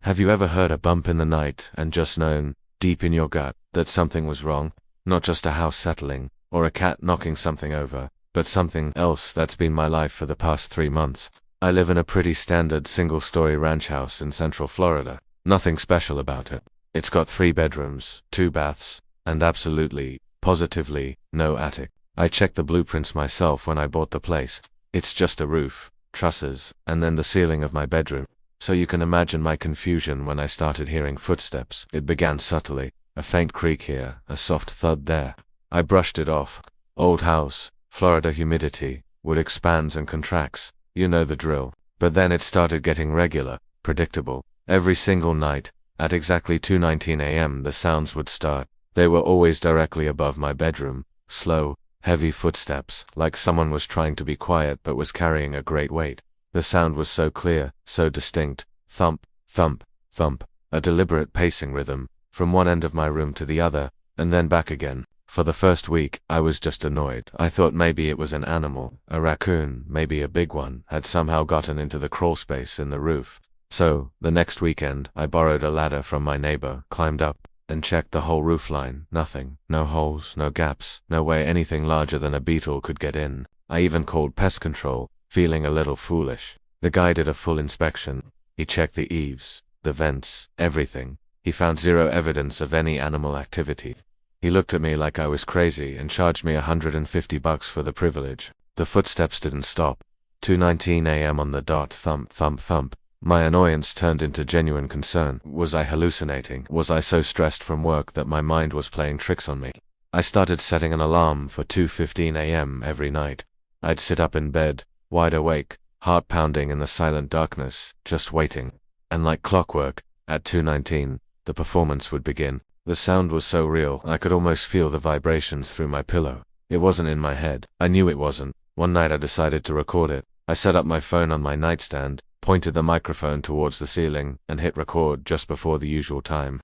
Have you ever heard a bump in the night and just known, deep in your gut, that something was wrong? Not just a house settling, or a cat knocking something over, but something else. That's been my life for the past 3 months. I live in a pretty standard single-story ranch house in Central Florida. Nothing special about it. It's got 3 bedrooms, 2 baths, and absolutely, positively, no attic. I checked the blueprints myself when I bought the place. It's just a roof, trusses, and then the ceiling of my bedroom. So you can imagine my confusion when I started hearing footsteps. It began subtly, a faint creak here, a soft thud there. I brushed it off. Old house, Florida humidity, wood expands and contracts. You know the drill. But then it started getting regular, predictable. Every single night, at exactly 2:19 a.m. the sounds would start. They were always directly above my bedroom. Slow, heavy footsteps, like someone was trying to be quiet but was carrying a great weight. The sound was so clear, so distinct. Thump, thump, thump. A deliberate pacing rhythm, from one end of my room to the other, and then back again. For the first week, I was just annoyed. I thought maybe it was an animal, a raccoon, maybe a big one, had somehow gotten into the crawl space in the roof. So, the next weekend, I borrowed a ladder from my neighbor, climbed up, and checked the whole roofline. Nothing. No holes, no gaps, no way anything larger than a beetle could get in. I even called pest control, feeling a little foolish. The guy did a full inspection. He checked the eaves, the vents, everything. He found 0 evidence of any animal activity. He looked at me like I was crazy and charged me $150 for the privilege. The footsteps didn't stop. 2:19 a.m. on the dot. Thump, thump, thump. My annoyance turned into genuine concern. Was I hallucinating? Was I so stressed from work that my mind was playing tricks on me? I started setting an alarm for 2:15 a.m. every night. I'd sit up in bed, wide awake, heart pounding in the silent darkness, just waiting. And like clockwork, at 2:19, the performance would begin. The sound was so real, I could almost feel the vibrations through my pillow. It wasn't in my head. I knew it wasn't. One night I decided to record it. I set up my phone on my nightstand, pointed the microphone towards the ceiling, and hit record just before the usual time.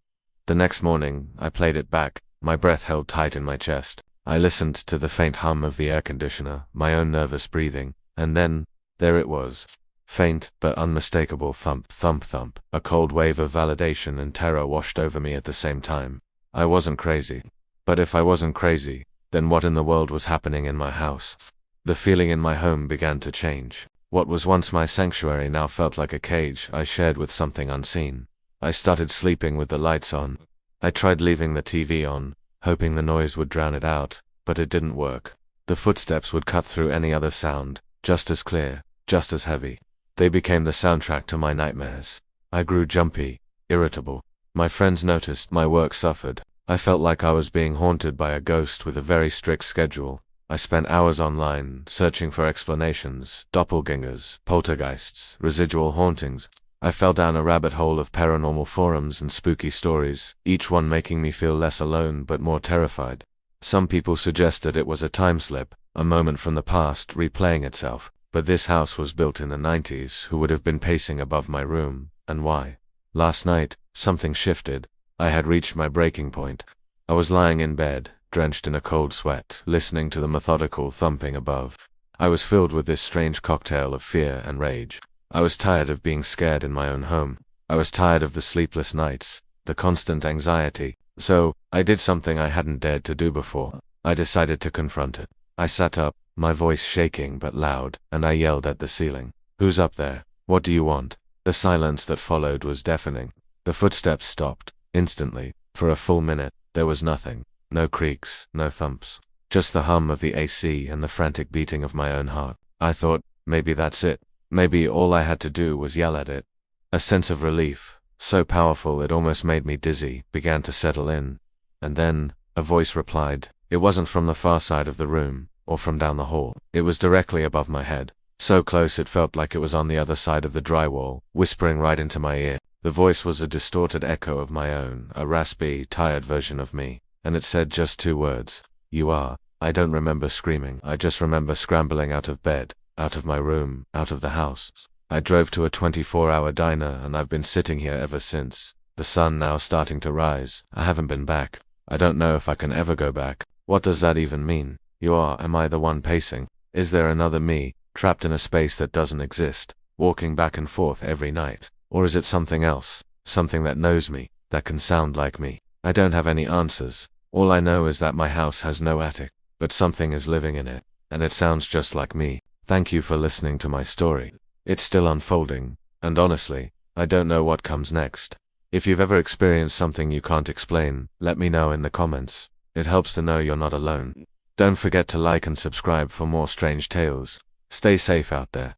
The next morning, I played it back, my breath held tight in my chest. I listened to the faint hum of the air conditioner, my own nervous breathing, and then, there it was. Faint, but unmistakable thump, thump, thump. A cold wave of validation and terror washed over me at the same time. I wasn't crazy. But if I wasn't crazy, then what in the world was happening in my house? The feeling in my home began to change. What was once my sanctuary now felt like a cage I shared with something unseen. I started sleeping with the lights on. I tried leaving the TV on, hoping the noise would drown it out, but it didn't work. The footsteps would cut through any other sound, just as clear, just as heavy. They became the soundtrack to my nightmares. I grew jumpy, irritable. My friends noticed, my work suffered. I felt like I was being haunted by a ghost with a very strict schedule. I spent hours online, searching for explanations, doppelgangers, poltergeists, residual hauntings. I fell down a rabbit hole of paranormal forums and spooky stories, each one making me feel less alone but more terrified. Some people suggested it was a time slip, a moment from the past replaying itself. But this house was built in the 90s. Who would have been pacing above my room, and why? Last night, something shifted. I had reached my breaking point. I was lying in bed, drenched in a cold sweat, listening to the methodical thumping above. I was filled with this strange cocktail of fear and rage. I was tired of being scared in my own home. I was tired of the sleepless nights, the constant anxiety. So, I did something I hadn't dared to do before. I decided to confront it. I sat up, my voice shaking but loud, and I yelled at the ceiling. "Who's up there? What do you want?" The silence that followed was deafening. The footsteps stopped, instantly. For a full minute, there was nothing. No creaks, no thumps. Just the hum of the AC and the frantic beating of my own heart. I thought, maybe that's it. Maybe all I had to do was yell at it. A sense of relief, so powerful it almost made me dizzy, began to settle in. And then, a voice replied. It wasn't from the far side of the room, or from down the hall. It was directly above my head. So close it felt like it was on the other side of the drywall, whispering right into my ear. The voice was a distorted echo of my own, a raspy, tired version of me, and it said just 2 words. "You are." I don't remember screaming. I just remember scrambling out of bed, out of my room, out of the house. I drove to a 24-hour diner and I've been sitting here ever since. The sun now starting to rise. I haven't been back. I don't know if I can ever go back. What does that even mean? You are, am I the one pacing? Is there another me, trapped in a space that doesn't exist, walking back and forth every night? Or is it something else? something that knows me, that can sound like me. I don't have any answers. All I know is that my house has no attic, but something is living in it, and it sounds just like me. Thank you for listening to my story. It's still unfolding, and honestly, I don't know what comes next. If you've ever experienced something you can't explain, let me know in the comments. It helps to know you're not alone. Don't forget to like and subscribe for more strange tales. Stay safe out there.